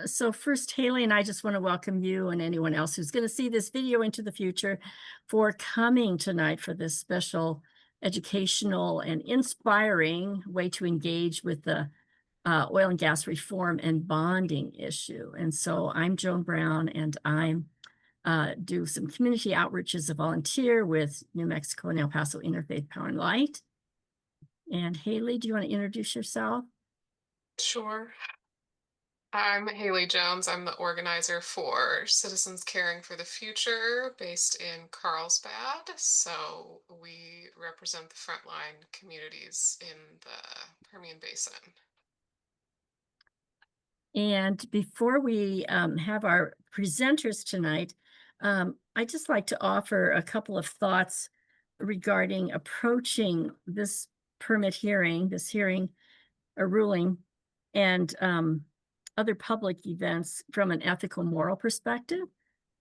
So first, Haley and I just want to welcome you and anyone else who's going to see this video into the future for coming tonight for this special educational and inspiring way to engage with the oil and gas reform and bonding issue. And so I'm Joan Brown, and I'm do some community outreach as a volunteer with New Mexico and El Paso Interfaith Power and Light. And Haley, do you want to introduce yourself? Sure. I'm Haley Jones. I'm the organizer for Citizens Caring for the Future based in Carlsbad. So we represent the frontline communities in the Permian Basin. And before we have our presenters tonight, I'd just like to offer a couple of thoughts regarding approaching this this hearing, a ruling, and other public events from an ethical, moral perspective.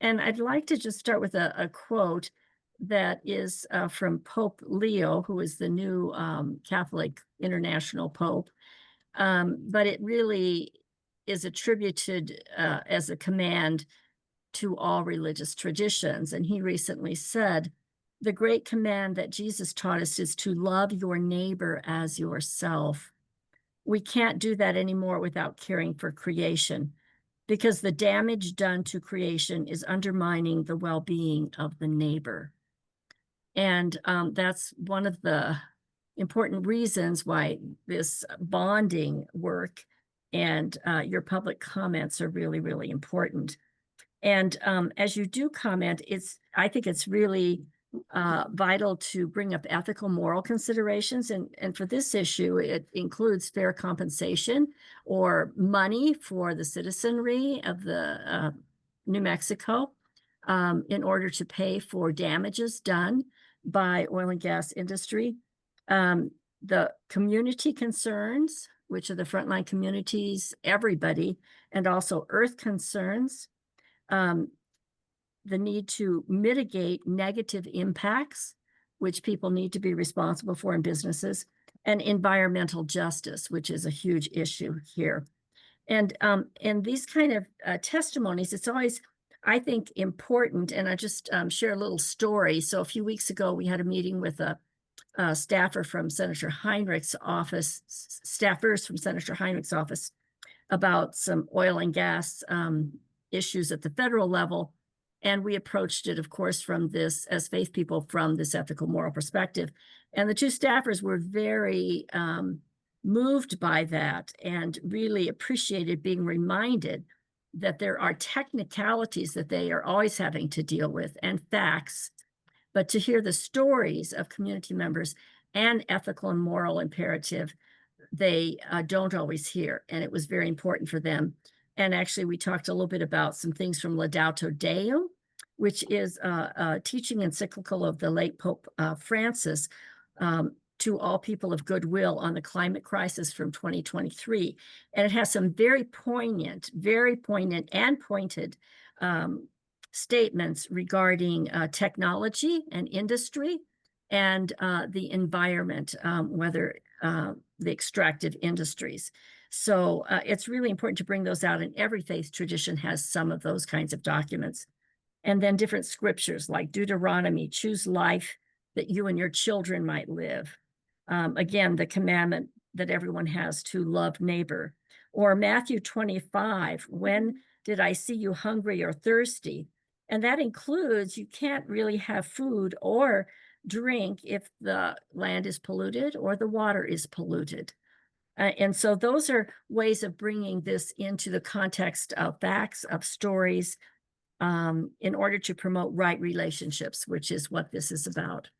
And I'd like to just start with a quote that is from Pope Leo, who is the new Catholic International Pope. But it really is attributed as a command to all religious traditions. And he recently said, the great command that Jesus taught us is to love your neighbor as yourself. We can't do that anymore without caring for creation, because the damage done to creation is undermining the well-being of the neighbor. And that's one of the important reasons why this bonding work and your public comments are really, really important. And as you do comment, I think it's really vital to bring up ethical, moral considerations. And for this issue, it includes fair compensation or money for the citizenry of the New Mexico in order to pay for damages done by oil and gas industry. The community concerns, which are the frontline communities, everybody, and also earth concerns, the need to mitigate negative impacts, which people need to be responsible for in businesses, and environmental justice, which is a huge issue here. And these kind of testimonies, it's always, I think, important. And I just share a little story. So a few weeks ago, we had a meeting with a staffer from Senator Heinrich's office, staffers from Senator Heinrich's office, about some oil and gas issues at the federal level. And we approached it, of course, from this, as faith people, from this ethical, moral perspective. And the two staffers were very moved by that and really appreciated being reminded that there are technicalities that they are always having to deal with and facts, but to hear the stories of community members and ethical and moral imperative, they don't always hear. And it was very important for them. And actually, we talked a little bit about some things from Laudato Deum, which is a teaching encyclical of the late Pope Francis, to all people of goodwill on the climate crisis from 2023. And it has some very poignant and pointed statements regarding technology and industry and the environment, whether the extractive industries. So it's really important to bring those out, and every faith tradition has some of those kinds of documents. And then different scriptures like Deuteronomy, choose life that you and your children might live. Again, the commandment that everyone has to love neighbor. Or Matthew 25, when did I see you hungry or thirsty? And that includes you can't really have food or drink if the land is polluted or the water is polluted. And so those are ways of bringing this into the context of facts, of stories, in order to promote right relationships, which is what this is about.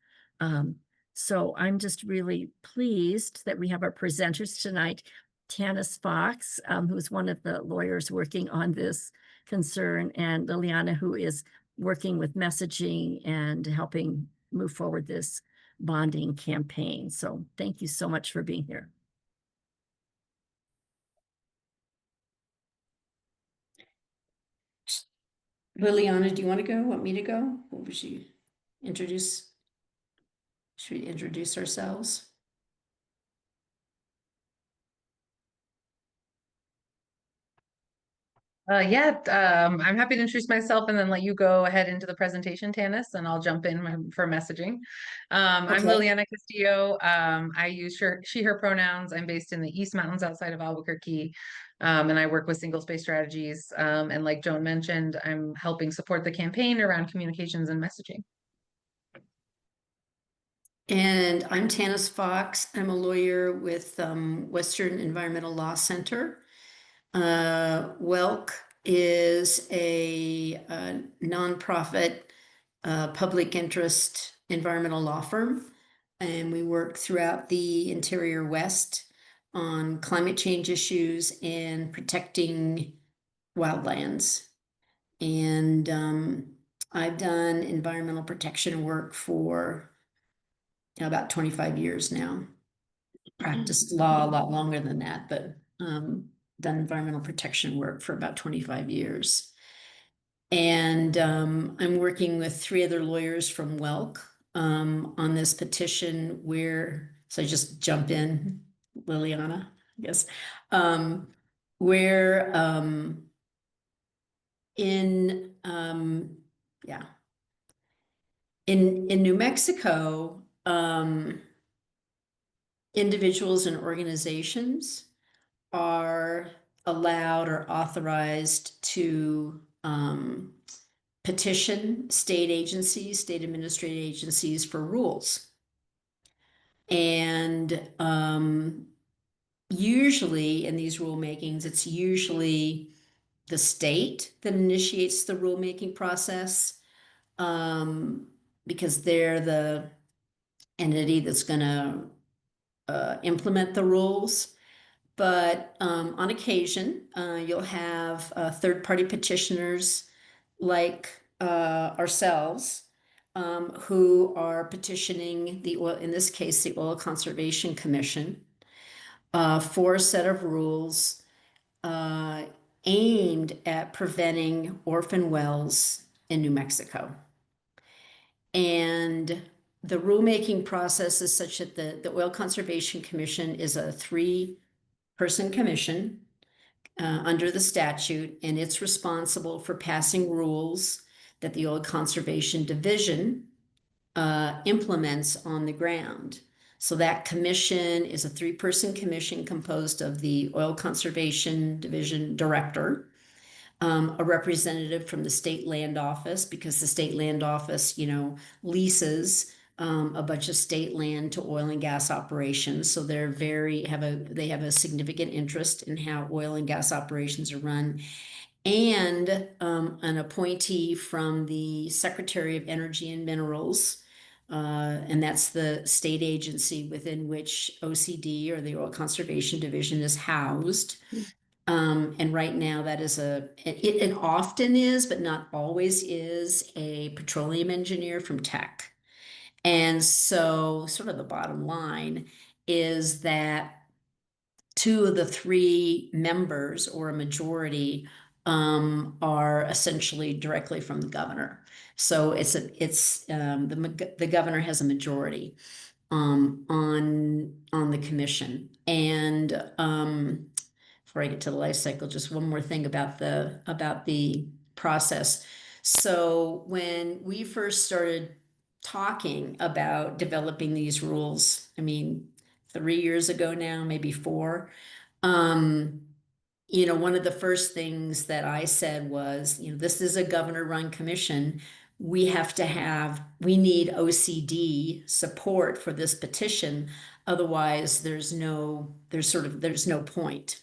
So I'm just really pleased that we have our presenters tonight, Tanis Fox, who's one of the lawyers working on this concern, and Liliana, who is working with messaging and helping move forward this bonding campaign. So thank you so much for being here. Liliana, do you want to go? Want me to go? What would she introduce? Should we introduce ourselves? I'm happy to introduce myself and then let you go ahead into the presentation, Tanis, and I'll jump in for messaging. I'm Okay. Liliana Castillo. I use she, her pronouns. I'm based in the East Mountains outside of Albuquerque, and I work with single space strategies. And like Joan mentioned, I'm helping support the campaign around communications and messaging. And I'm Tanis Fox. I'm a lawyer with Western Environmental Law Center. WELC is a nonprofit public interest environmental law firm, and we work throughout the interior West on climate change issues and protecting wildlands. And I've done environmental protection work for about 25 years now. Practiced law a lot longer than that, but done environmental protection work for about 25 years. And I'm working with 3 other lawyers from WELC on this petition so I just jump in, Liliana, I guess, where yeah, in New Mexico, individuals and organizations are allowed or authorized to petition state agencies, state administrative agencies for rules. And usually in these rulemakings, it's usually the state that initiates the rulemaking process, because they're the entity that's going to implement the rules. But on occasion, you'll have third-party petitioners like ourselves, who are petitioning the oil, in this case, the Oil Conservation Commission, for a set of rules aimed at preventing orphan wells in New Mexico. And the rulemaking process is such that the Oil Conservation Commission is a 3-person commission under the statute, and it's responsible for passing rules that the Oil Conservation Division implements on the ground. So that commission is a 3-person commission composed of the Oil Conservation Division director, a representative from the state land office, because the state land office, leases a bunch of state land to oil and gas operations. So they have a significant interest in how oil and gas operations are run. And an appointee from the Secretary of Energy and Minerals, and that's the state agency within which OCD, or the Oil Conservation Division, is housed. And right now that is it often is, but not always is, a petroleum engineer from Tech. And so sort of the bottom line is that 2 of the 3 members, or a majority, are essentially directly from the governor. So the governor has a majority on the commission. And before I get to the life cycle, just one more thing about the process. So when we first started talking about developing these rules, 3 years ago now, maybe 4, one of the first things that I said was, this is a governor-run commission. We need OCD support for this petition. Otherwise, there's no point.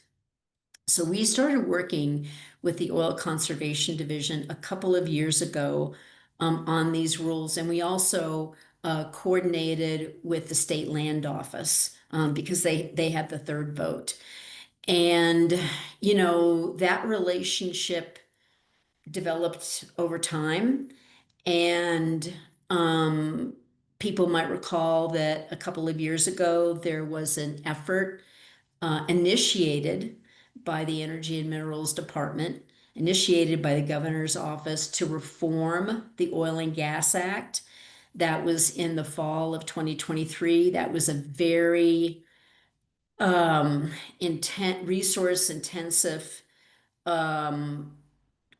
So we started working with the Oil Conservation Division a couple of years ago on these rules. And we also coordinated with the state land office because they had the 3rd vote. And, that relationship developed over time. And people might recall that a couple of years ago, there was an effort initiated by the Energy and Minerals Department, initiated by the governor's office, to reform the Oil and Gas Act. That was in the fall of 2023. That was a very resource intensive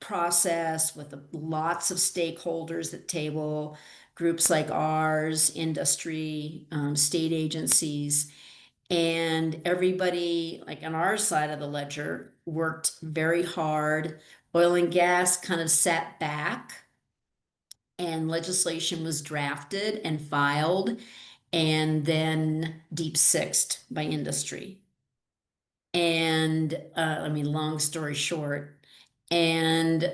process with lots of stakeholders at table, groups like ours, industry, state agencies. And everybody, like on our side of the ledger, worked very hard. Oil and gas kind of sat back, and legislation was drafted and filed, and then deep sixed by industry. And I mean, long story short, and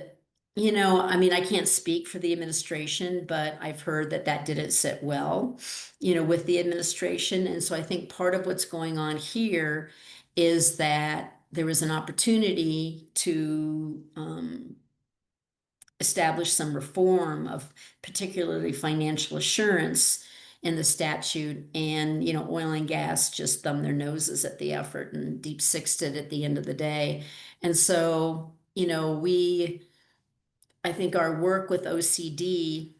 I mean, I can't speak for the administration, but I've heard that that didn't sit well, with the administration. And so I think part of what's going on here is that there was an opportunity to establish some reform of particularly financial assurance in the statute, and oil and gas just thumbed their noses at the effort and deep sixed it at the end of the day. And so I think our work with OCD,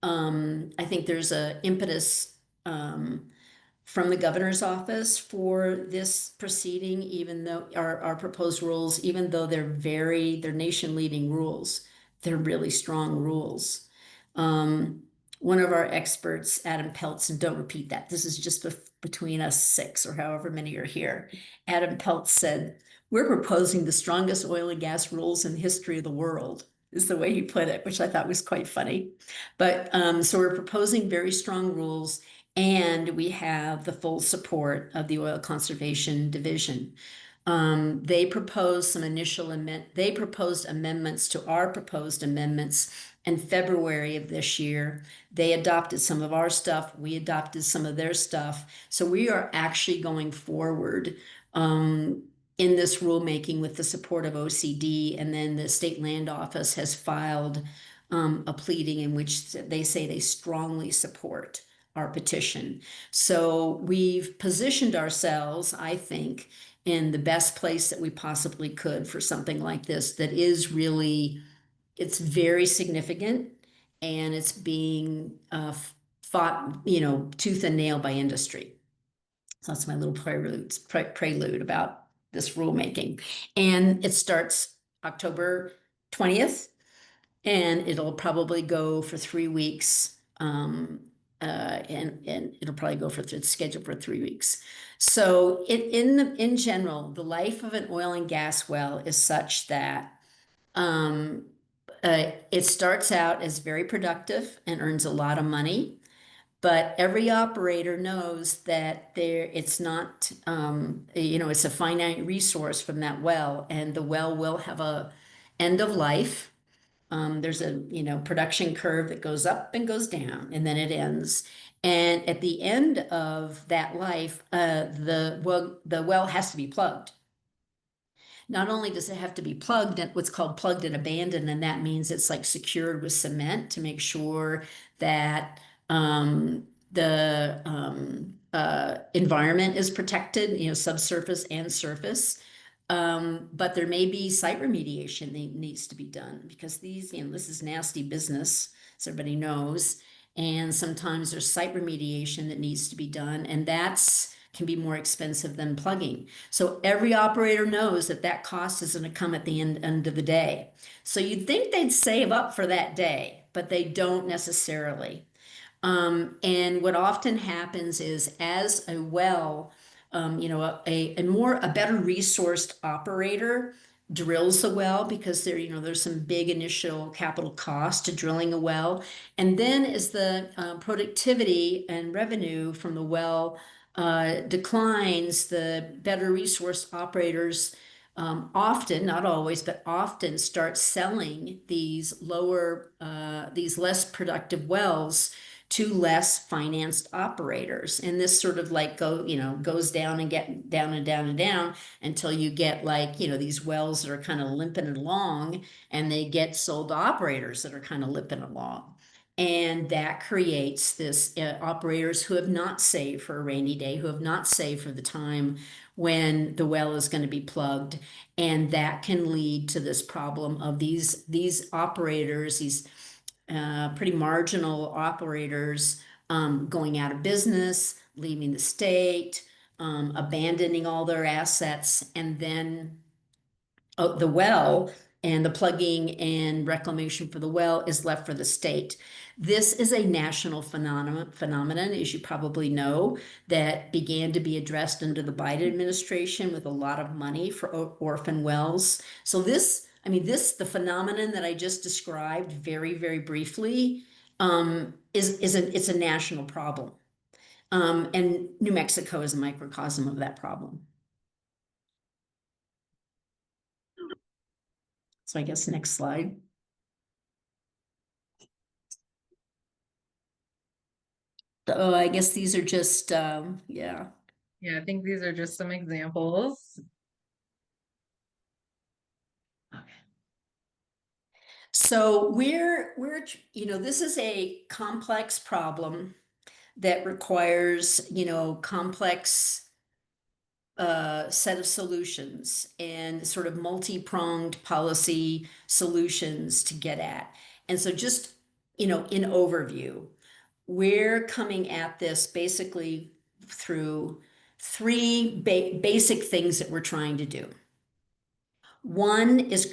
I think there's a impetus from the governor's office for this proceeding, even though our proposed rules, even though they're nation leading rules, they're really strong rules. One of our experts, Adam Peltz, and don't repeat that, this is just between us six or however many are here. Adam Peltz said, "We're proposing the strongest oil and gas rules in the history of the world," is the way he put it, which I thought was quite funny. But so we're proposing very strong rules, and we have the full support of the Oil Conservation Division. They proposed amendments to our proposed amendments in February of this year. They adopted some of our stuff. We adopted some of their stuff. So we are actually going forward in this rulemaking with the support of OCD, and then the State Land Office has filed a pleading in which they say they strongly support our petition. So we've positioned ourselves, I think, in the best place that we possibly could for something like this that is really, it's very significant, and it's being fought, tooth and nail by industry. So that's my little prelude about this rulemaking. And it starts October 20th, and it'll probably go for 3 weeks. And it'll probably go it's scheduled for 3 weeks. So in general, the life of an oil and gas well is such that it starts out as very productive and earns a lot of money. But every operator knows that it's not, it's a finite resource from that well, and the well will have a end of life. There's a, production curve that goes up and goes down, and then it ends. And at the end of that life, the well has to be plugged. Not only does it have to be plugged, what's called plugged and abandoned, and that means it's like secured with cement to make sure that the environment is protected, subsurface and surface. But there may be site remediation that needs to be done, because this is nasty business, as everybody knows. And sometimes there's site remediation that needs to be done, and can be more expensive than plugging. So every operator knows that cost is going to come at the end of the day. So you'd think they'd save up for that day, but they don't necessarily. And what often happens is, as a well, a better resourced operator drills the well, because there's some big initial capital cost to drilling a well. And then as the productivity and revenue from the well declines, the better resource operators often, not always, but often start selling these less productive wells to less financed operators. And this sort of goes down and get down and down and down until you get these wells that are kind of limping along, and they get sold to operators that are kind of limping along. And that creates this operators who have not saved for a rainy day, who have not saved for the time when the well is going to be plugged. And that can lead to this problem of these operators, these pretty marginal operators going out of business, leaving the state, abandoning all their assets, and then the well, and the plugging and reclamation for the well is left for the state. This is a national phenomenon, as you probably know, that began to be addressed under the Biden administration with a lot of money for orphan wells. So this, I mean, the phenomenon that I just described very, very briefly, it's a national problem. And New Mexico is a microcosm of that problem. So I guess next slide. Oh, I guess these are just, yeah. Yeah, I think these are just some examples. So this is a complex problem that requires, complex set of solutions and sort of multi-pronged policy solutions to get at. And so just, in overview, we're coming at this basically through three basic things that we're trying to do. One is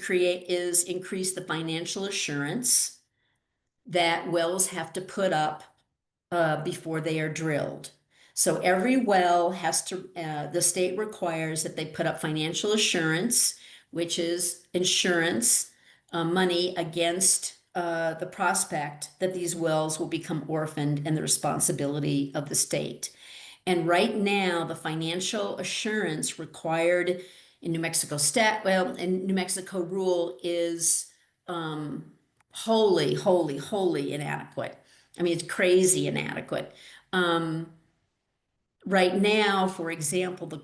increase the financial assurance that wells have to put up before they are drilled. So every well has to, the state requires that they put up financial assurance, which is insurance money against the prospect that these wells will become orphaned and the responsibility of the state. And right now, the financial assurance required in New Mexico in New Mexico rule is wholly inadequate. I mean, it's crazy inadequate. Right now, for example, the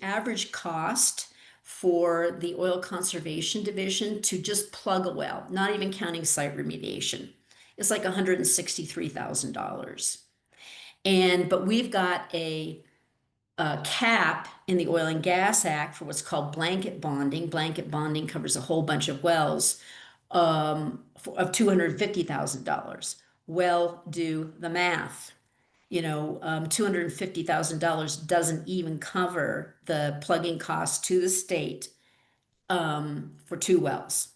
average cost for the Oil Conservation Division to just plug a well, not even counting site remediation, is like $163,000. But we've got a cap in the Oil and Gas Act for what's called blanket bonding. Blanket bonding covers a whole bunch of wells of $250,000. Well, do the math. $250,000 doesn't even cover the plugging costs to the state for 2 wells.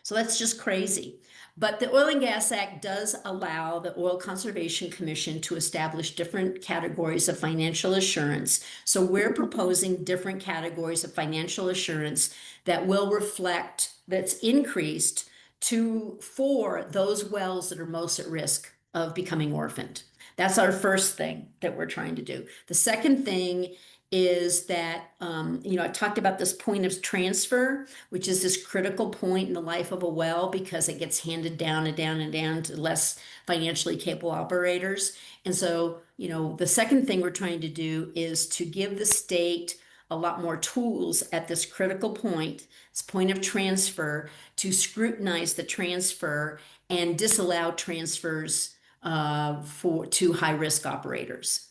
So that's just crazy. But the Oil and Gas Act does allow the Oil Conservation Commission to establish different categories of financial assurance. So we're proposing different categories of financial assurance that will reflect, that's increased for those wells that are most at risk of becoming orphaned. That's our first thing that we're trying to do. The second thing is that, I talked about this point of transfer, which is this critical point in the life of a well because it gets handed down and down and down to less financially capable operators. And so, the second thing we're trying to do is to give the state a lot more tools at this critical point, this point of transfer, to scrutinize the transfer and disallow transfers to high-risk operators.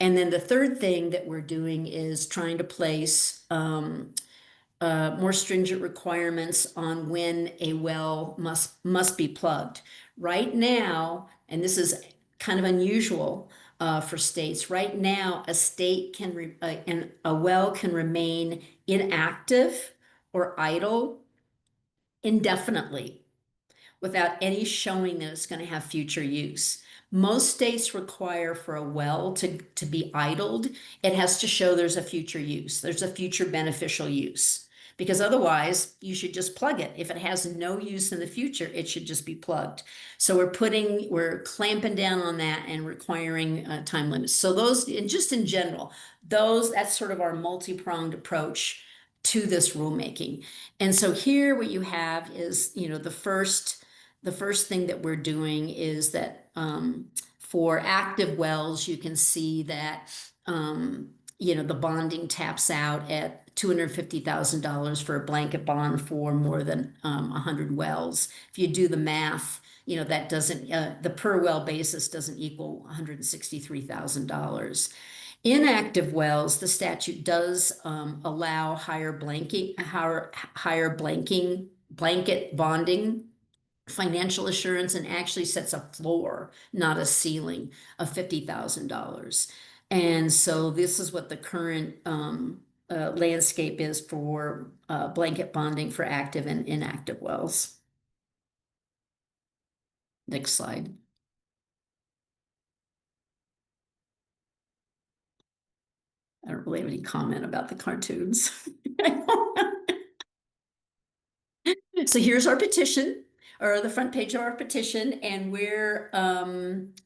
And then the third thing that we're doing is trying to place more stringent requirements on when a well must be plugged. Right now, and this is kind of unusual for states, right now a well can remain inactive or idle indefinitely without any showing that it's going to have future use. Most states require for a well to be idled, it has to show there's a future use, there's a future beneficial use, because otherwise you should just plug it. If it has no use in the future, it should just be plugged. So we're clamping down on that and requiring time limits. So those, and just in general, that's sort of our multi-pronged approach to this rulemaking. And so here what you have is, the first thing that we're doing is that for active wells, you can see that the bonding taps out at $250,000 for a blanket bond for more than 100 wells. If you do the math, that doesn't, the per well basis doesn't equal $163,000. Inactive wells, the statute does allow higher blanket bonding financial assurance, and actually sets a floor, not a ceiling, of $50,000. And so this is what the current landscape is for blanket bonding for active and inactive wells. Next slide. I don't really have any comment about the cartoons. So here's our petition, or the front page of our petition, and we're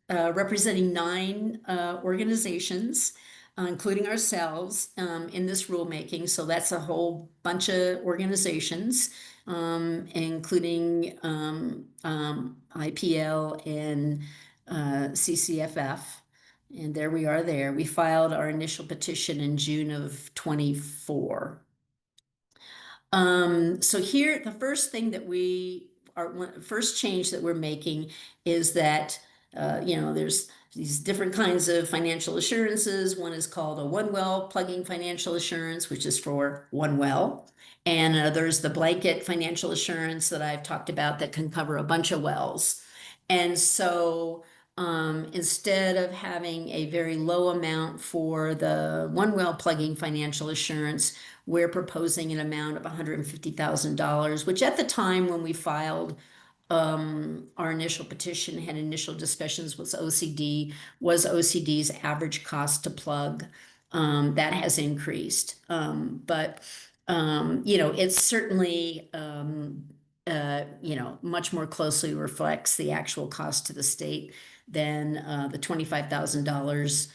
representing 9 organizations, including ourselves, in this rulemaking. So that's a whole bunch of organizations, including IPL and CCFF. And there we are there. We filed our initial petition in June of 24. So here, the first thing that first change that we're making is that, there's these different kinds of financial assurances. One is called a one well plugging financial assurance, which is for one well. And there's the blanket financial assurance that I've talked about that can cover a bunch of wells. And so instead of having a very low amount for the one well plugging financial assurance, we're proposing an amount of $150,000, which at the time when we filed our initial petition, had initial discussions with OCD, was OCD's average cost to plug. That has increased. But it's certainly, much more closely reflects the actual cost to the state than the $25,000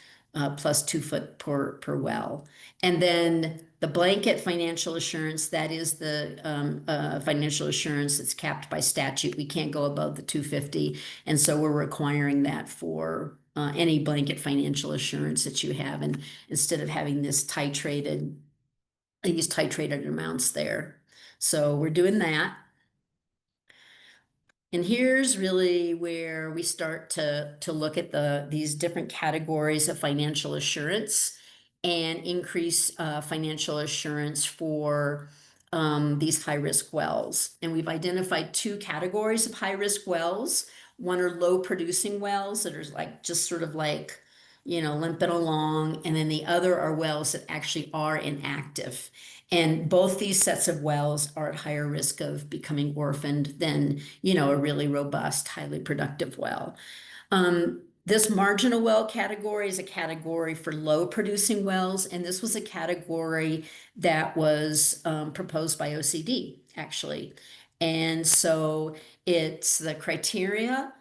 plus 2 foot per well. And then the blanket financial assurance, that is the financial assurance that's capped by statute. We can't go above the 250. And so we're requiring that for any blanket financial assurance that you have. And instead of having these titrated amounts there. So we're doing that. And here's really where we start to look at these different categories of financial assurance and increase financial assurance for these high-risk wells. And we've identified 2 categories of high-risk wells. One are low-producing wells that are just sort of limping along. And then the other are wells that actually are inactive. And both these sets of wells are at higher risk of becoming orphaned than, a really robust, highly productive well. This marginal well category is a category for low producing wells. And this was a category that was proposed by OCD, actually. And so it's the criteria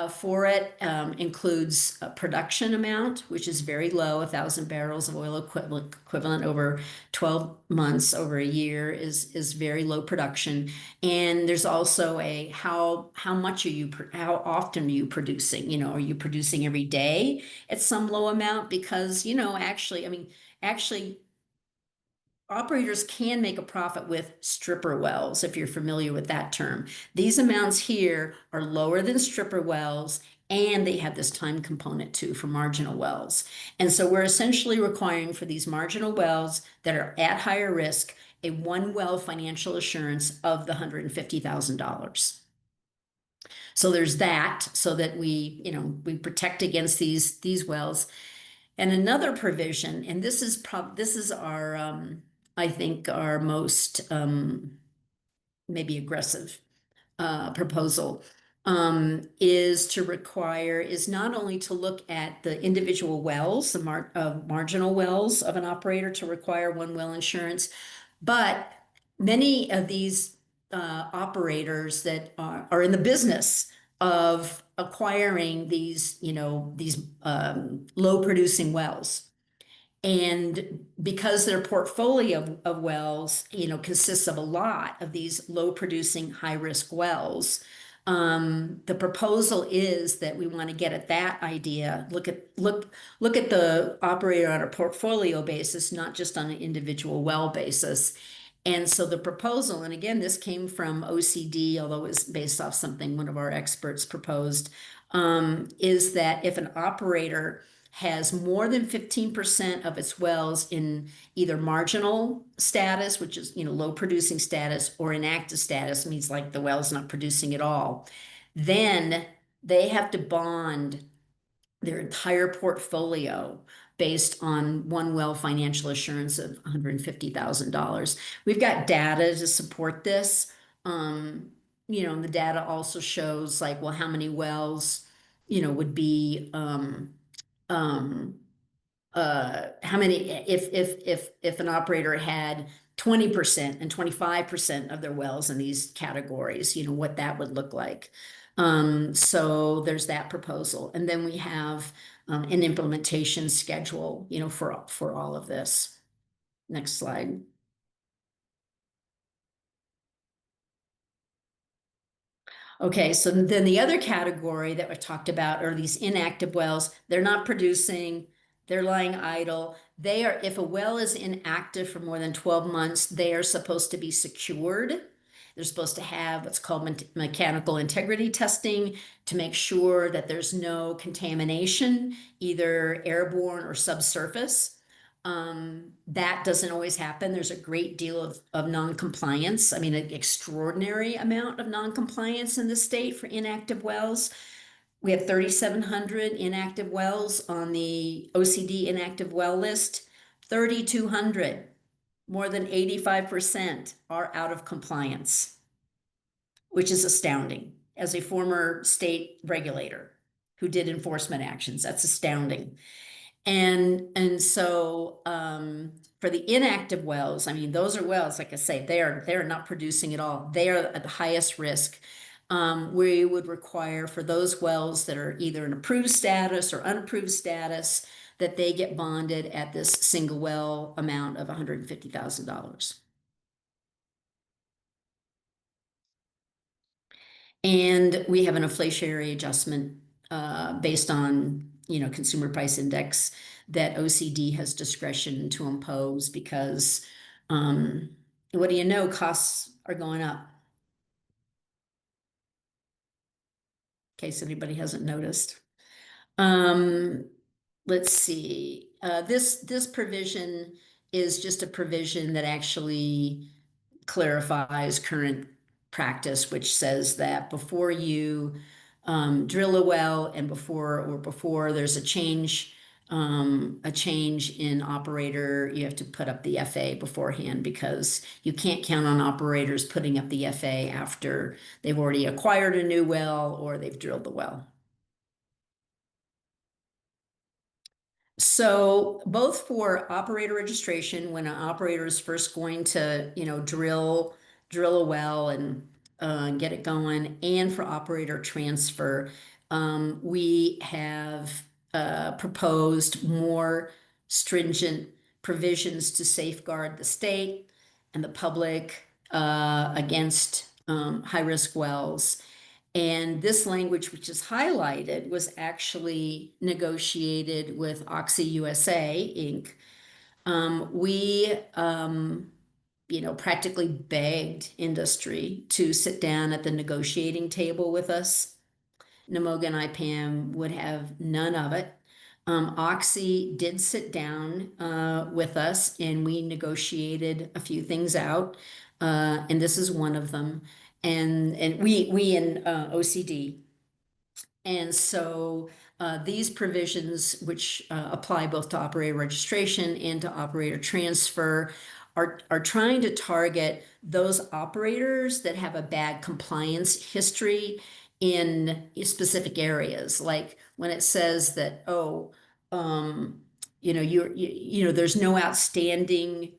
for it includes a production amount, which is very low. 1,000 barrels of oil equivalent over 12 months, over a year is very low production. And there's also how often are you producing? Are you producing every day at some low amount? Because, actually, operators can make a profit with stripper wells, if you're familiar with that term. These amounts here are lower than stripper wells, and they have this time component too for marginal wells. And so we're essentially requiring for these marginal wells that are at higher risk, a one well financial assurance of the $150,000. So there's that, so that we protect against these wells. And another provision, and this is our I think our most maybe aggressive proposal, is not only to look at the individual wells, the marginal wells of an operator, to require one well insurance, but many of these operators that are in the business of acquiring these low producing wells. And because their portfolio of wells, consists of a lot of these low producing, high risk wells, the proposal is that we want to get at that idea, look at the operator on a portfolio basis, not just on an individual well basis. And so the proposal, and again, this came from OCD, although it was based off something one of our experts proposed, is that if an operator has more than 15% of its wells in either marginal status, which is, low producing status, or inactive status, means like the well's not producing at all, then they have to bond their entire portfolio based on one well financial assurance of $150,000. We've got data to support this. And the data also shows like, well, how many wells, would be, how many, if an operator had 20% and 25% of their wells in these categories, what that would look like. So there's that proposal. And then we have an implementation schedule, for all of this. Next slide. Okay, so then the other category that we talked about are these inactive wells. They're not producing, they're lying idle. If a well is inactive for more than 12 months, they are supposed to be secured. They're supposed to have what's called mechanical integrity testing to make sure that there's no contamination, either airborne or subsurface. That doesn't always happen. There's a great deal of non-compliance. I mean, an extraordinary amount of non-compliance in the state for inactive wells. We have 3,700 inactive wells on the OCD inactive well list. 3,200, more than 85% are out of compliance, which is astounding. As a former state regulator who did enforcement actions, that's astounding. And so for the inactive wells, I mean, those are wells, like I say, they're not producing at all. They are at the highest risk. We would require for those wells that are either in approved status or unapproved status that they get bonded at this single well amount of $150,000. And we have an inflationary adjustment based on consumer price index that OCD has discretion to impose because what do you know, costs are going up. In case anybody hasn't noticed. Let's see. This provision is just a provision that actually clarifies current practice, which says that before you drill a well and before there's a change in operator, you have to put up the FA beforehand because you can't count on operators putting up the FA after they've already acquired a new well or they've drilled the well. So both for operator registration, when an operator is first going to, drill a well and get it going, and for operator transfer, we have proposed more stringent provisions to safeguard the state and the public against high-risk wells. And this language, which is highlighted, was actually negotiated with Oxy USA Inc. We practically begged industry to sit down at the negotiating table with us. Namoga and IPAM would have none of it. Oxy did sit down with us and we negotiated a few things out. And this is one of them. And we in OCD. And so these provisions, which apply both to operator registration and to operator transfer, are trying to target those operators that have a bad compliance history in specific areas. Like when it says that, there's no outstanding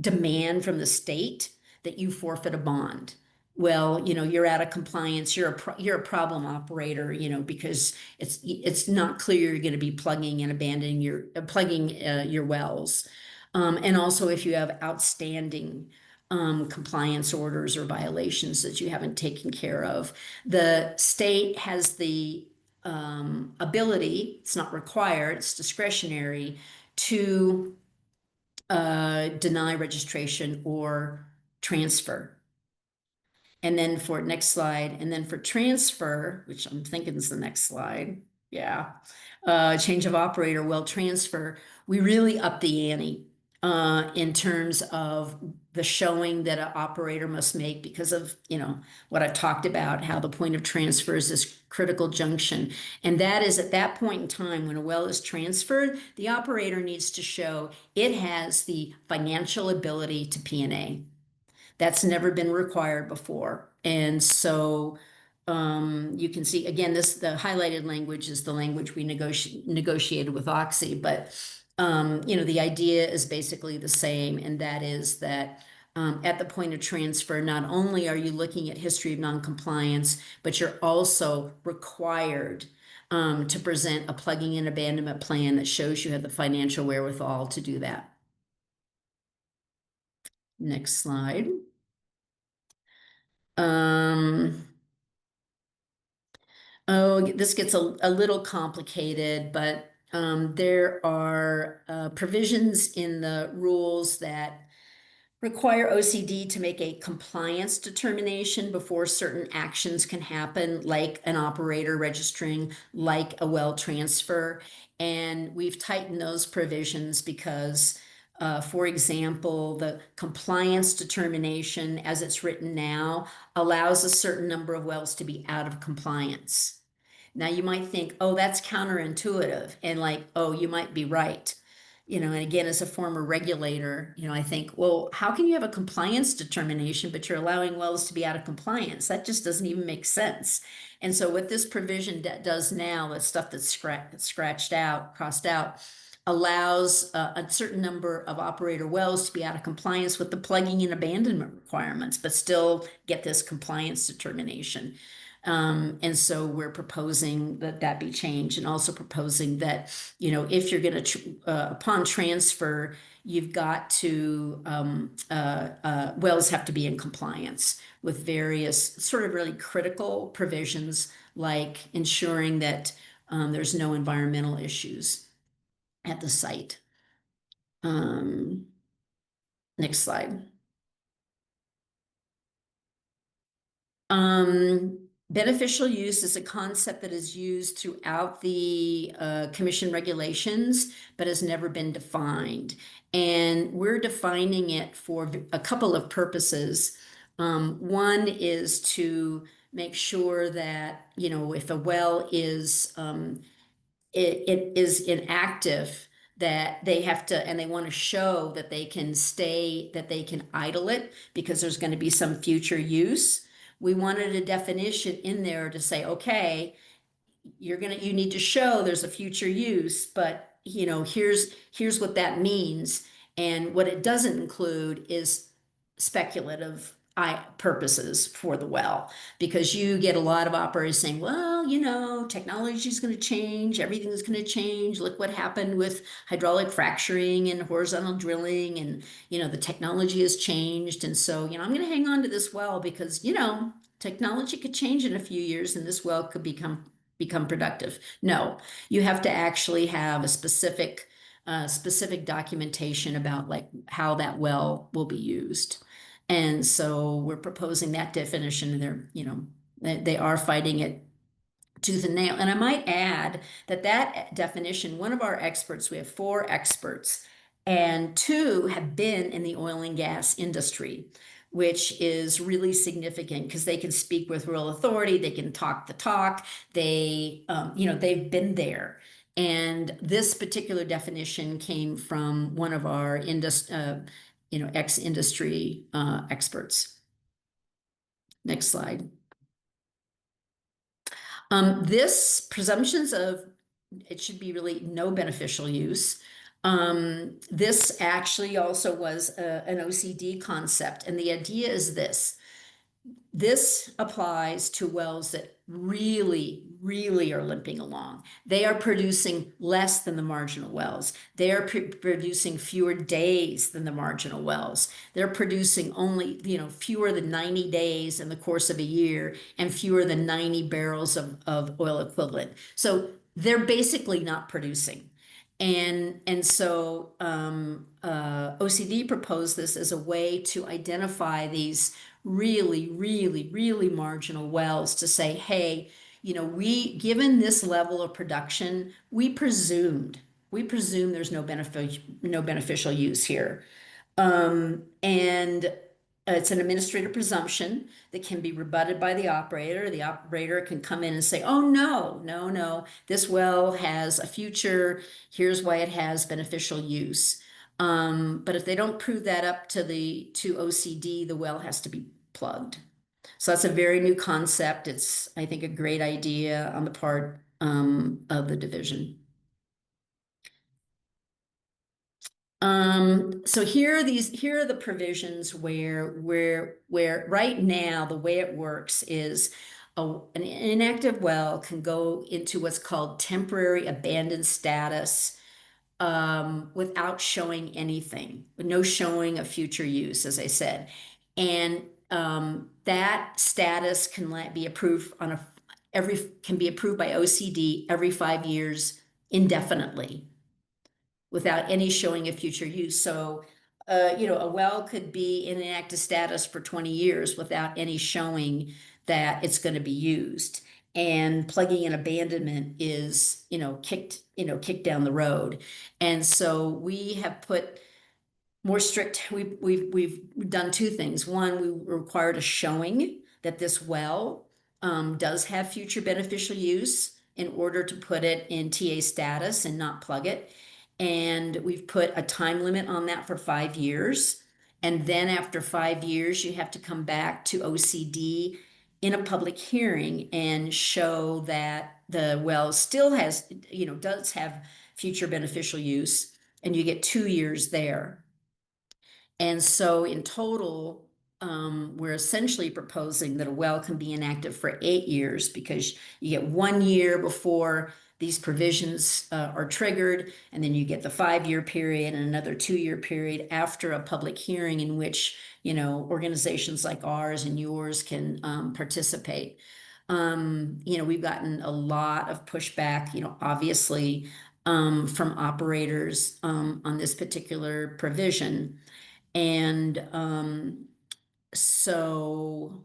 demand from the state that you forfeit a bond. Well, you're out of compliance. You're a problem operator, because it's not clear you're going to be plugging and abandoning your wells. And also if you have outstanding compliance orders or violations that you haven't taken care of. The state has the ability, it's not required, it's discretionary, to deny registration or transfer. And then for next slide, and then for transfer, which I'm thinking is the next slide. Yeah. Change of operator, well transfer, we really up the ante in terms of the showing that an operator must make because of, what I've talked about, how the point of transfer is this critical junction. And that is at that point in time when a well is transferred, the operator needs to show it has the financial ability to P&A. That's never been required before. And so you can see, again, the highlighted language is the language we negotiated with Oxy, but the idea is basically the same, and that is that at the point of transfer, not only are you looking at history of noncompliance, but you're also required to present a plugging and abandonment plan that shows you have the financial wherewithal to do that. Next slide. Oh, this gets a little complicated, but there are provisions in the rules that require OCD to make a compliance determination before certain actions can happen, like an operator registering, like a well transfer. And we've tightened those provisions because, for example, the compliance determination as it's written now allows a certain number of wells to be out of compliance. Now you might think, oh, that's counterintuitive, and like, oh, you might be right. And again, as a former regulator, I think, well, how can you have a compliance determination, but you're allowing wells to be out of compliance? That just doesn't even make sense. And so what this provision does now, the stuff that's scratched out, crossed out, allows a certain number of operator wells to be out of compliance with the plugging and abandonment requirements, but still get this compliance determination. And so we're proposing that be changed, and also proposing that, if you're going to, upon transfer, you've got to, wells have to be in compliance with various sort of really critical provisions, like ensuring that there's no environmental issues at the site. Next slide. Beneficial use is a concept that is used throughout the commission regulations, but has never been defined. And we're defining it for a couple of purposes. One is to make sure that, if a well is it is inactive, that they have to, and they want to show that they can idle it because there's going to be some future use. We wanted a definition in there to say, okay, you need to show there's a future use, but here's what that means. And what it doesn't include is speculative purposes for the well, because you get a lot of operators saying, well, technology is going to change, everything's going to change. Look what happened with hydraulic fracturing and horizontal drilling, and the technology has changed, and so I'm going to hang on to this well because technology could change in a few years and this well could become productive. No, you have to actually have a specific documentation about like how that well will be used. And so we're proposing that definition, and they are fighting it tooth and nail. And I might add that definition, one of our experts, we have 4 experts, and 2 have been in the oil and gas industry, which is really significant because they can speak with real authority, they can talk the talk, they've been there. And this particular definition came from one of our ex-industry experts. Next slide. This presumptions of it should be really no beneficial use. This actually also was an OCD concept, and the idea is this. This applies to wells that really, really are limping along. They are producing less than the marginal wells. They are producing fewer days than the marginal wells. They're producing only, fewer than 90 days in the course of a year, and fewer than 90 barrels of oil equivalent. So they're basically not producing. And so OCD proposed this as a way to identify these really, really, really marginal wells, to say, hey, given this level of production, we presume there's no beneficial use here. And it's an administrative presumption that can be rebutted by the operator. The operator can come in and say, oh, no, no, no, this well has a future. Here's why it has beneficial use. But if they don't prove that up to OCD, the well has to be plugged. So that's a very new concept. It's, I think, a great idea on the part of the division. So here are the provisions where right now the way it works is an inactive well can go into what's called temporary abandoned status without showing anything, with no showing of future use, as I said. And that status can be approved can be approved by OCD every 5 years indefinitely, without any showing of future use. So, a well could be in inactive status for 20 years without any showing that it's going to be used. And plugging and abandonment is, kicked down the road. And so we have put more strict, we've done two things. One, we required a showing that this well does have future beneficial use in order to put it in TA status and not plug it. And we've put a time limit on that for 5 years. And then after 5 years, you have to come back to OCD in a public hearing and show that the well still has, does have future beneficial use, and you get 2 years there. And so in total, we're essentially proposing that a well can be inactive for 8 years, because you get 1 year before these provisions are triggered, and then you get the 5-year period and another 2-year period after a public hearing in which, organizations like ours and yours can participate. We've gotten a lot of pushback, obviously, from operators on this particular provision. And so,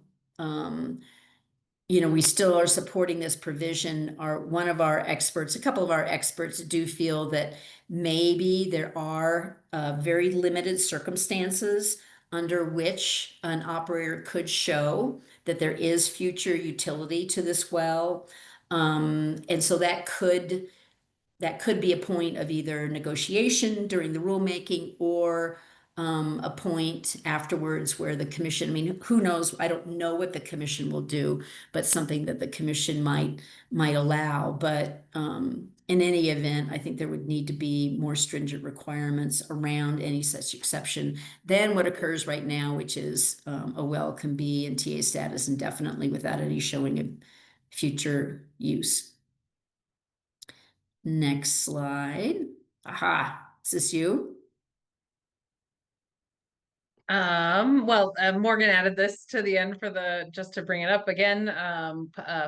we still are supporting this provision. One of our experts, a couple of our experts do feel that maybe there are very limited circumstances under which an operator could show that there is future utility to this well. And so that could be a point of either negotiation during the rulemaking, or a point afterwards where the commission, I mean, who knows? I don't know what the commission will do, but something that the commission might allow. But in any event, I think there would need to be more stringent requirements around any such exception than what occurs right now, which is a well can be in TA status indefinitely without any showing of future use. Next slide. Aha, is this you? Morgan added this to the end just to bring it up again.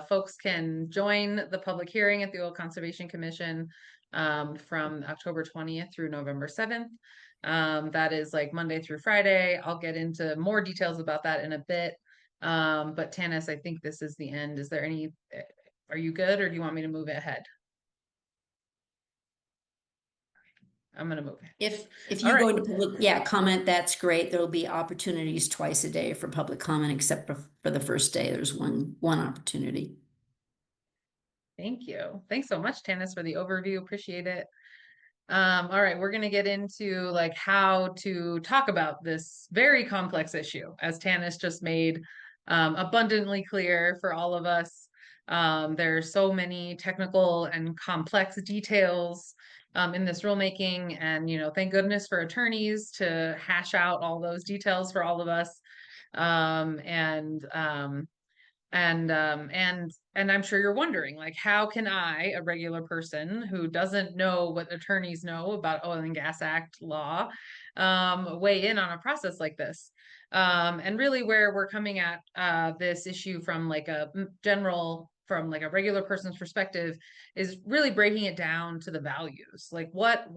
Folks can join the public hearing at the Oil Conservation Commission from October 20th through November 7th. That is like Monday through Friday. I'll get into more details about that in a bit. But Tanis, I think this is the end. Are you good, or do you want me to move it ahead? I'm gonna move. If you go into public, comment, that's great. There'll be opportunities twice a day for public comment, except for the first day. There's one opportunity. Thank you. Thanks so much, Tanis, for the overview. Appreciate it. All right, we're gonna get into like how to talk about this very complex issue, as Tanis just made abundantly clear for all of us. There's so many technical and complex details in this rulemaking, and thank goodness for attorneys to hash out all those details for all of us. And I'm sure you're wondering, like, how can I, a regular person who doesn't know what attorneys know about Oil and Gas Act law, weigh in on a process like this? And really where we're coming at this issue from like a regular person's perspective is really breaking it down to the values. Like what,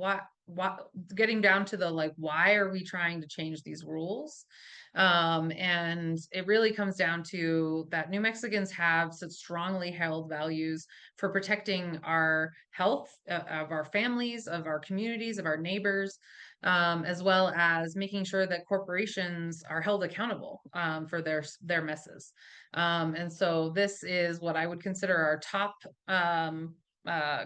getting down to the, like, why are we trying to change these rules? And it really comes down to that New Mexicans have such strongly held values for protecting our health of our families, of our communities, of our neighbors. as well as making sure that corporations are held accountable for their messes. And so this is what I would consider our top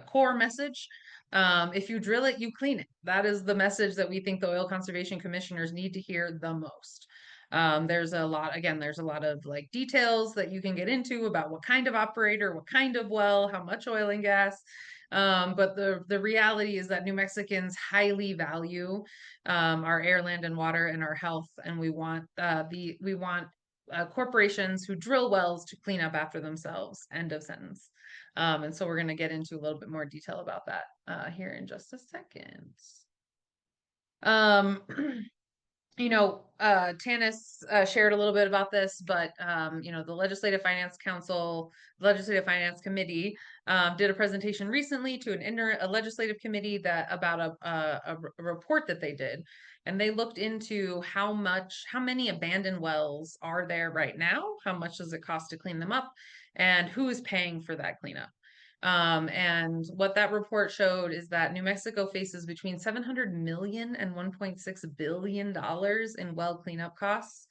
core message. If you drill it, you clean it. That is the message that we think the oil conservation commissioners need to hear the most. There's a lot of like details that you can get into about what kind of operator, what kind of well, how much oil and gas. But the reality is that New Mexicans highly value our air, land, and water, and our health, and we want corporations who drill wells to clean up after themselves. End of sentence. And so we're going to get into a little bit more detail about that here in just a second. Tanis shared a little bit about this, but the Legislative Finance Committee did a presentation recently to a legislative committee about a report that they did, and they looked into how many abandoned wells are there right now, how much does it cost to clean them up, and who is paying for that cleanup. And what that report showed is that New Mexico faces between 700 million and $1.6 billion in well cleanup costs.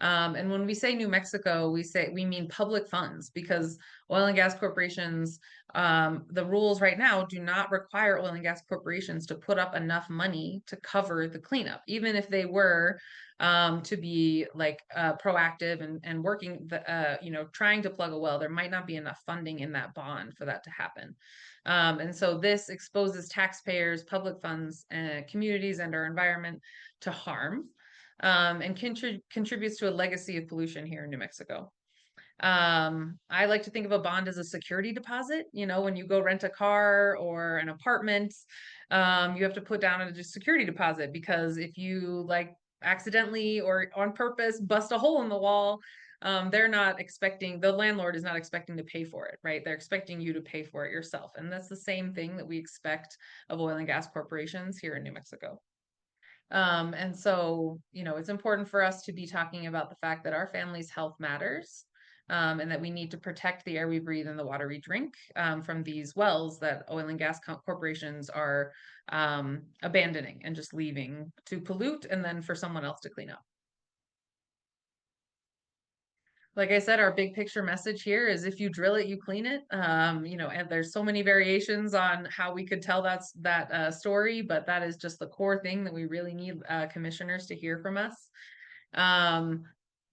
And when we say New Mexico, we mean public funds, because oil and gas corporations, the rules right now do not require oil and gas corporations to put up enough money to cover the cleanup, even if they were to be like proactive and working, trying to plug a well. There might not be enough funding in that bond for that to happen. And so this exposes taxpayers, public funds, communities, and our environment to harm, and contributes to a legacy of pollution here in New Mexico. I like to think of a bond as a security deposit. When you go rent a car or an apartment, you have to put down a security deposit, because if you like accidentally or on purpose bust a hole in the wall, the landlord is not expecting to pay for it, right? They're expecting you to pay for it yourself. And that's the same thing that we expect of oil and gas corporations here in New Mexico. And so, it's important for us to be talking about the fact that our family's health matters, and that we need to protect the air we breathe and the water we drink from these wells that oil and gas corporations are abandoning and just leaving to pollute and then for someone else to clean up. Like I said, our big picture message here is if you drill it, you clean it. And there's so many variations on how we could tell that story, but that is just the core thing that we really need commissioners to hear from us.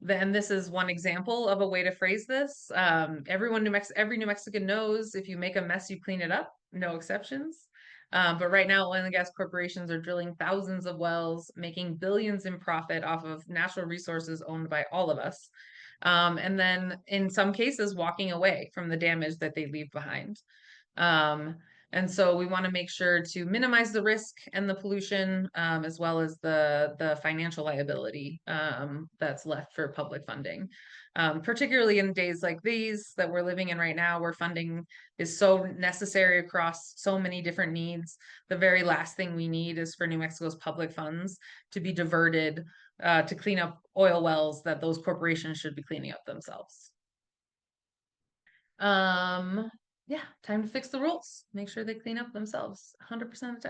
Then this is one example of a way to phrase this. Every New Mexican knows if you make a mess, you clean it up, no exceptions. But right now, oil and gas corporations are drilling thousands of wells, making billions in profit off of natural resources owned by all of us. And then in some cases, walking away from the damage that they leave behind. And so we want to make sure to minimize the risk and the pollution, as well as the financial liability that's left for public funding. Particularly in days like these that we're living in right now, where funding is so necessary across so many different needs. The very last thing we need is for New Mexico's public funds to be diverted to clean up oil wells that those corporations should be cleaning up themselves. Yeah, time to fix the rules. Make sure they clean up themselves 100% of the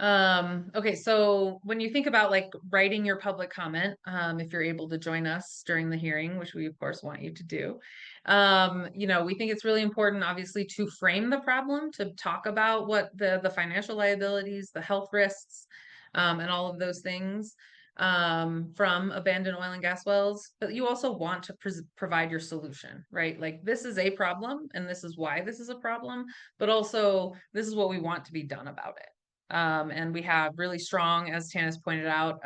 time. Okay, so when you think about like writing your public comment, if you're able to join us during the hearing, which we of course want you to do, we think it's really important, obviously, to frame the problem, to talk about what the financial liabilities, the health risks, and all of those things from abandoned oil and gas wells, but you also want to provide your solution, right? Like, this is a problem and this is why this is a problem, but also this is what we want to be done about it. And we have really strong, as Tanis pointed out,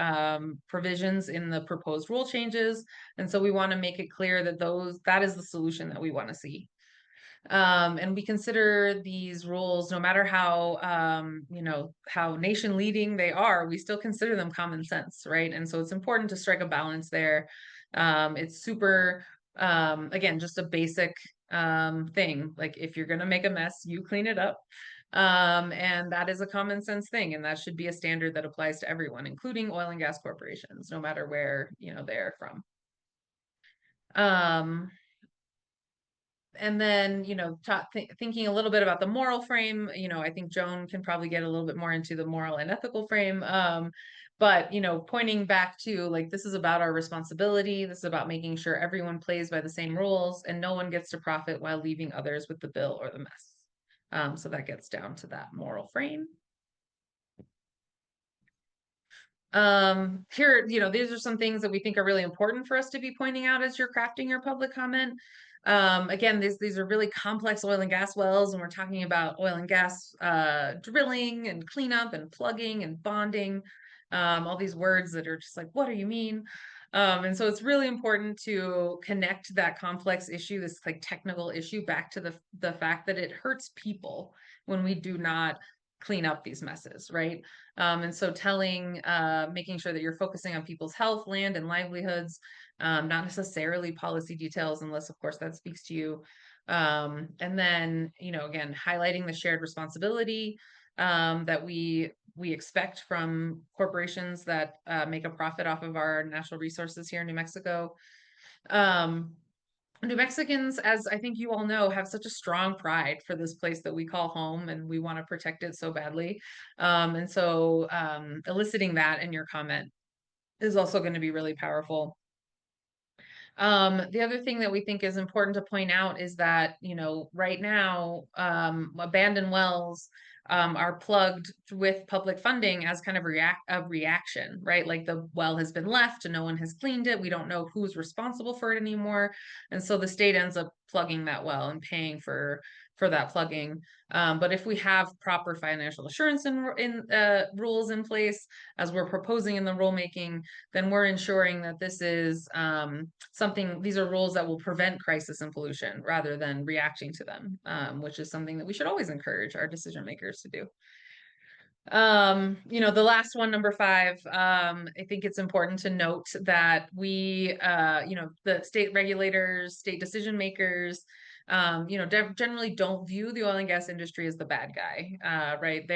provisions in the proposed rule changes. And so we want to make it clear that that is the solution that we want to see. And we consider these rules, no matter how nation leading they are, we still consider them common sense, right? And so it's important to strike a balance there. It's super, again, just a basic thing. Like, if you're going to make a mess, you clean it up. And that is a common sense thing. And that should be a standard that applies to everyone, including oil and gas corporations, no matter where, they're from. And then, thinking a little bit about the moral frame, I think Joan can probably get a little bit more into the moral and ethical frame. But, pointing back to like, this is about our responsibility. This is about making sure everyone plays by the same rules and no one gets to profit while leaving others with the bill or the mess. So that gets down to that moral frame. Here, these are some things that we think are really important for us to be pointing out as you're crafting your public comment. Again, these are really complex oil and gas wells, and we're talking about oil and gas drilling and cleanup and plugging and bonding, all these words that are just like, what do you mean? And so it's really important to connect that complex issue, this like technical issue, back to the fact that it hurts people when we do not clean up these messes, right? And so making sure that you're focusing on people's health, land, and livelihoods, not necessarily policy details, unless of course that speaks to you. And then, again, highlighting the shared responsibility that we expect from corporations that make a profit off of our natural resources here in New Mexico. New Mexicans, as I think you all know, have such a strong pride for this place that we call home, and we want to protect it so badly. And so eliciting that in your comment is also going to be really powerful. The other thing that we think is important to point out is that, right now, abandoned wells are plugged with public funding as kind of a reaction, right? Like the well has been left and no one has cleaned it. We don't know who's responsible for it anymore. And so the state ends up plugging that well and paying for that plugging. But if we have proper financial assurance in rules in place, as we're proposing in the rulemaking, then we're ensuring that this is these are rules that will prevent crisis and pollution rather than reacting to them, which is something that we should always encourage our decision makers to do. The last one, number 5, I think it's important to note that we, the state regulators, state decision makers, generally don't view the oil and gas industry as the bad guy, right?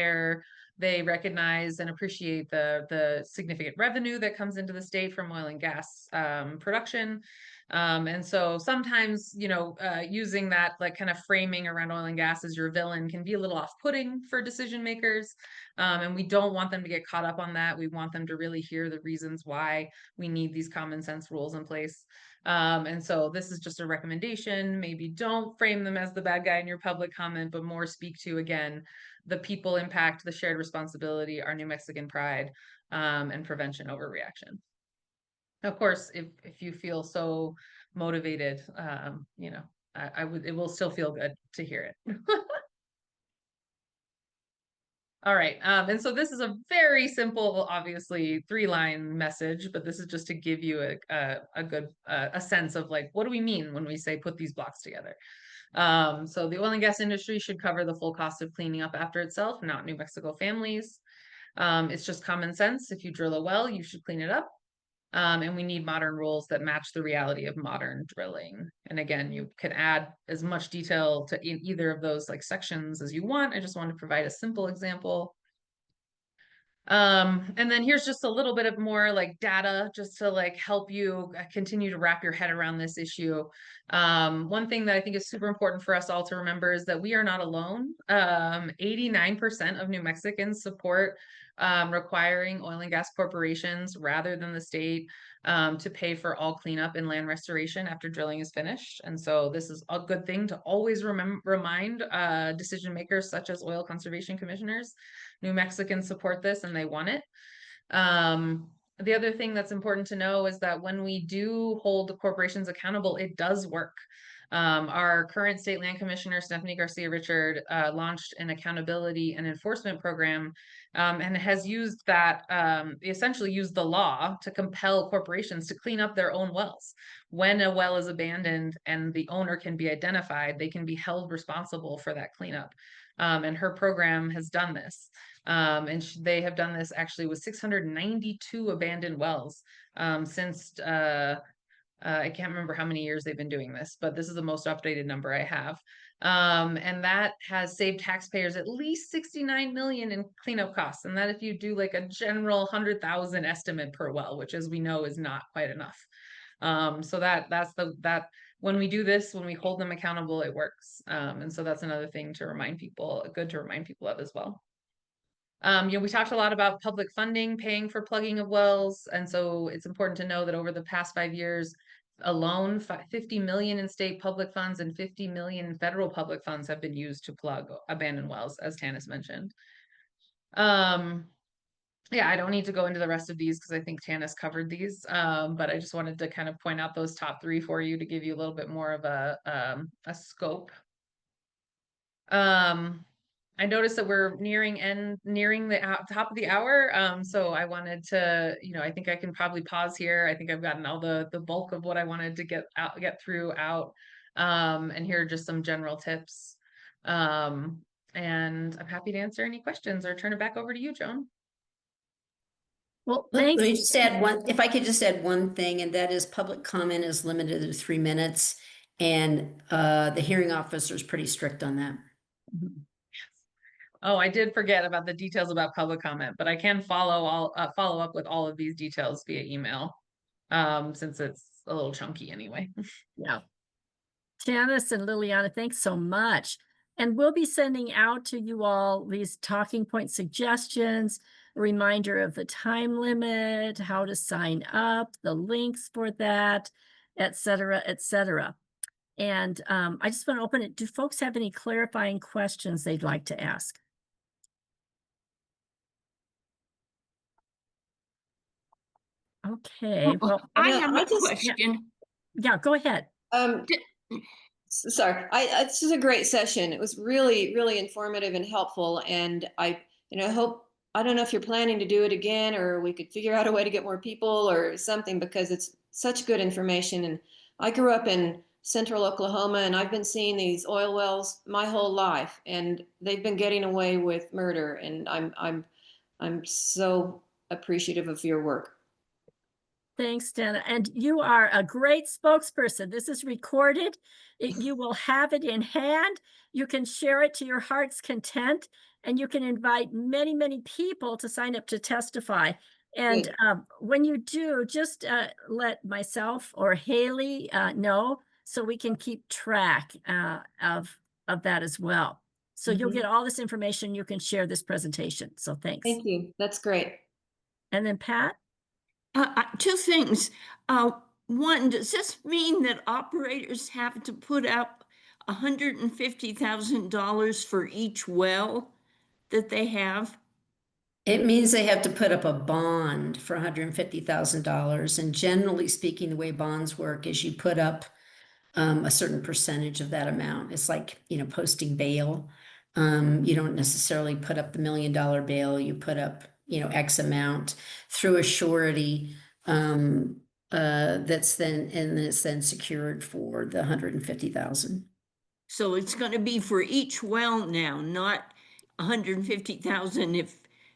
They recognize and appreciate the significant revenue that comes into the state from oil and gas production. And so sometimes, using that like kind of framing around oil and gas as your villain can be a little off-putting for decision makers. And we don't want them to get caught up on that. We want them to really hear the reasons why we need these common sense rules in place. And so this is just a recommendation. Maybe don't frame them as the bad guy in your public comment, but more speak to, again, the people impact, the shared responsibility, our New Mexican pride, and prevention over reaction. Of course, if you feel so motivated, it will still feel good to hear it. All right. And so this is a very simple, obviously 3-line message, but this is just to give you a good sense of like, what do we mean when we say put these blocks together? So the oil and gas industry should cover the full cost of cleaning up after itself, not New Mexico families. It's just common sense. If you drill a well, you should clean it up. And we need modern rules that match the reality of modern drilling. And again, you can add as much detail to either of those like sections as you want. I just want to provide a simple example. And then here's just a little bit of more like data just to like help you continue to wrap your head around this issue. One thing that I think is super important for us all to remember is that we are not alone. 89% of New Mexicans support requiring oil and gas corporations rather than the state to pay for all cleanup and land restoration after drilling is finished. And so this is a good thing to always remind decision makers such as oil conservation commissioners. New Mexicans support this and they want it. The other thing that's important to know is that when we do hold the corporations accountable, it does work. Our current state land commissioner, Stephanie Garcia Richard, launched an accountability and enforcement program and has used that, essentially used the law to compel corporations to clean up their own wells. When a well is abandoned and the owner can be identified, they can be held responsible for that cleanup. And her program has done this. And they have done this actually with 692 abandoned wells since I can't remember how many years they've been doing this, but this is the most updated number I have. And that has saved taxpayers at least 69 million in cleanup costs. And that if you do like a general 100,000 estimate per well, which as we know is not quite enough. So that when we do this, when we hold them accountable, it works. And so that's another thing to remind people, good to remind people of as well. We talked a lot about public funding, paying for plugging of wells. And so it's important to know that over the past 5 years alone, 50 million in state public funds and 50 million in federal public funds have been used to plug abandoned wells, as Tanis mentioned. Yeah, I don't need to go into the rest of these because I think Tanis covered these. But I just wanted to kind of point out those top 3 for you to give you a little bit more of a scope. I noticed that we're nearing the top of the hour. So I wanted to, I think I can probably pause here. I think I've gotten all the bulk of what I wanted to get through out. And here are just some general tips. And I'm happy to answer any questions or turn it back over to you, Joan. Well, Let thanks. me just add one, if I could just add one thing, and that is public comment is limited to 3 minutes. And the hearing officer is pretty strict on that. Oh, I did forget about the details about public comment, but I can follow up with all of these details via email, since it's a little chunky anyway. Yeah. Janice and Liliana, thanks so much. And we'll be sending out to you all these talking point suggestions, a reminder of the time limit, how to sign up, the links for that, et cetera, et cetera. And I just want to open it. Do folks have any clarifying questions they'd like to ask? Okay, well, I have a just- question. yeah, go ahead. Sorry, this is a great session. It was really, really informative and helpful. And I hope, I don't know if you're planning to do it again, or we could figure out a way to get more people or something, because it's such good information. And I grew up in central Oklahoma, and I've been seeing these oil wells my whole life, and they've been getting away with murder. And I'm so appreciative of your work. Thanks, Dana. And you are a great spokesperson. This is recorded. You will have it in hand. You can share it to your heart's content, and you can invite many, many people to sign up to testify. And when you do, just let myself or Haley know, so we can keep track of that as well. So you'll get all this information. You can share this presentation. So thanks. Thank you. That's great. And then Pat? 2 things. One, does this mean that operators have to put up $150,000 for each well that they have? It means they have to put up a bond for $150,000. And generally speaking, the way bonds work is you put up a certain percentage of that amount. It's like, posting bail. You don't necessarily put up the $1 million bail. You put up, X amount through a surety it's then secured for the $150,000. So it's going to be for each well now, not $150,000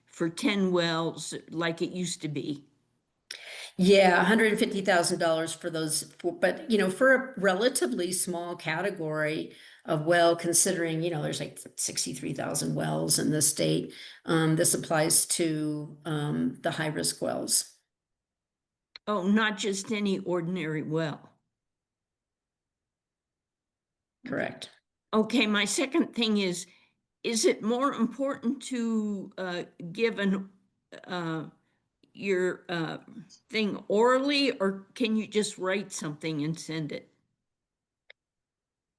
for 10 wells like it used to be. Yeah, $150,000 for those, but for a relatively small category of well, considering there's like 63,000 wells in the state. This applies to the high risk wells. Oh, not just any ordinary well. Correct. Okay, my second thing is it more important to give your thing orally, or can you just write something and send it?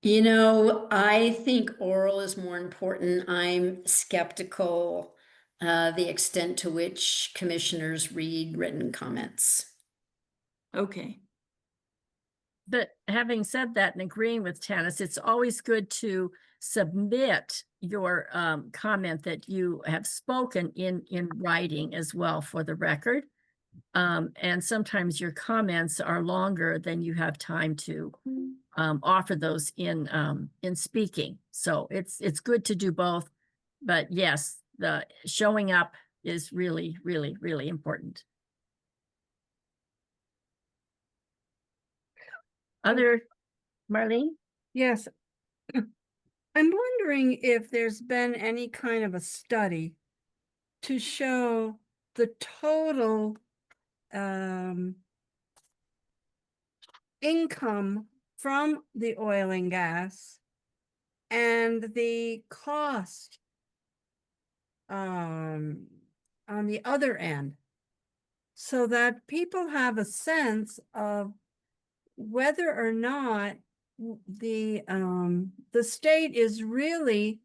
I think oral is more important. I'm skeptical the extent to which commissioners read written comments. Okay. But having said that and agreeing with Tanis, it's always good to submit your comment that you have spoken in writing as well for the record. And sometimes your comments are longer than you have time to offer those in speaking. So it's good to do both. But yes, the showing up is really, really, really important. Marlene? Yes. I'm wondering if there's been any kind of a study to show the total income from the oil and gas and the cost on the other end, so that people have a sense of whether or not the state is really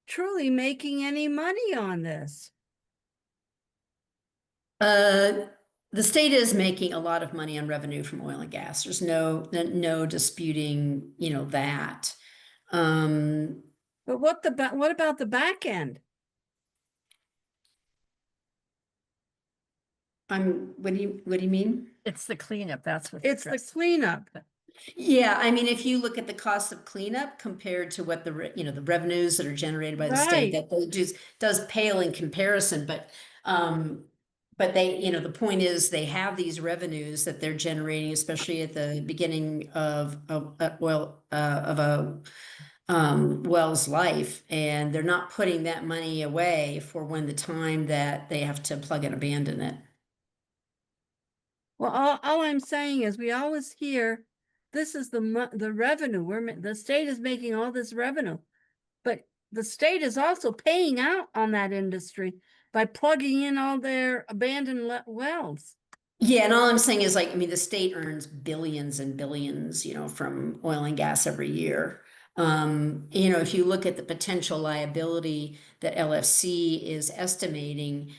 truly making any money on this. The state is making a lot of money on revenue from oil and gas. There's no disputing, that. But what about the back end? What do you mean? It's the cleanup, that's what. It's the cleanup. Yeah, I mean, if you look at the cost of cleanup compared to what the revenues that are generated by the state, Right. that does pale in comparison, but they, the point is they have these revenues that they're generating, especially at the beginning of a well's life, and they're not putting that money away for when the time that they have to plug and abandon it. Well, all I'm saying is we always hear this is the revenue. The state is making all this revenue, but the state is also paying out on that industry by plugging in all their abandoned wells. Yeah, and all I'm saying is the state earns billions and billions, from oil and gas every year. If you look at the potential liability that LFC is estimating,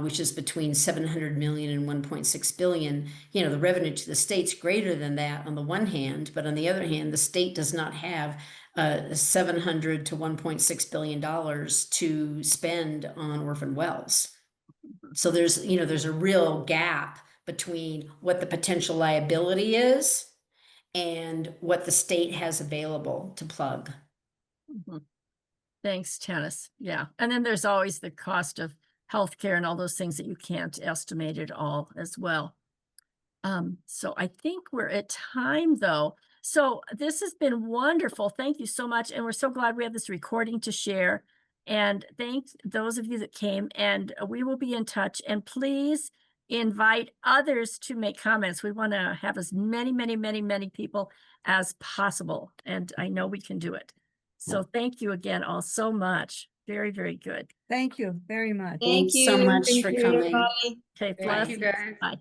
which is between 700 million and 1.6 billion, the revenue to the state's greater than that on the one hand, but on the other hand, the state does not have 700 to 1.6 billion dollars to spend on orphan wells. So there's a real gap between what the potential liability is and what the state has available to plug. Mhm. Thanks, Tennis. Yeah. And then there's always the cost of healthcare and all those things that you can't estimate at all as well. So I think we're at time though. So this has been wonderful. Thank you so much. And we're so glad we have this recording to share. And thanks those of you that came, and we will be in touch. And please invite others to make comments. We want to have as many, many, many, many people as possible. And I know we can do it. So thank you again all so much. Very, very good. Thank you very much. Thanks so much Thank for you, coming. everybody. Okay, Thank you, blessings. guys. Bye.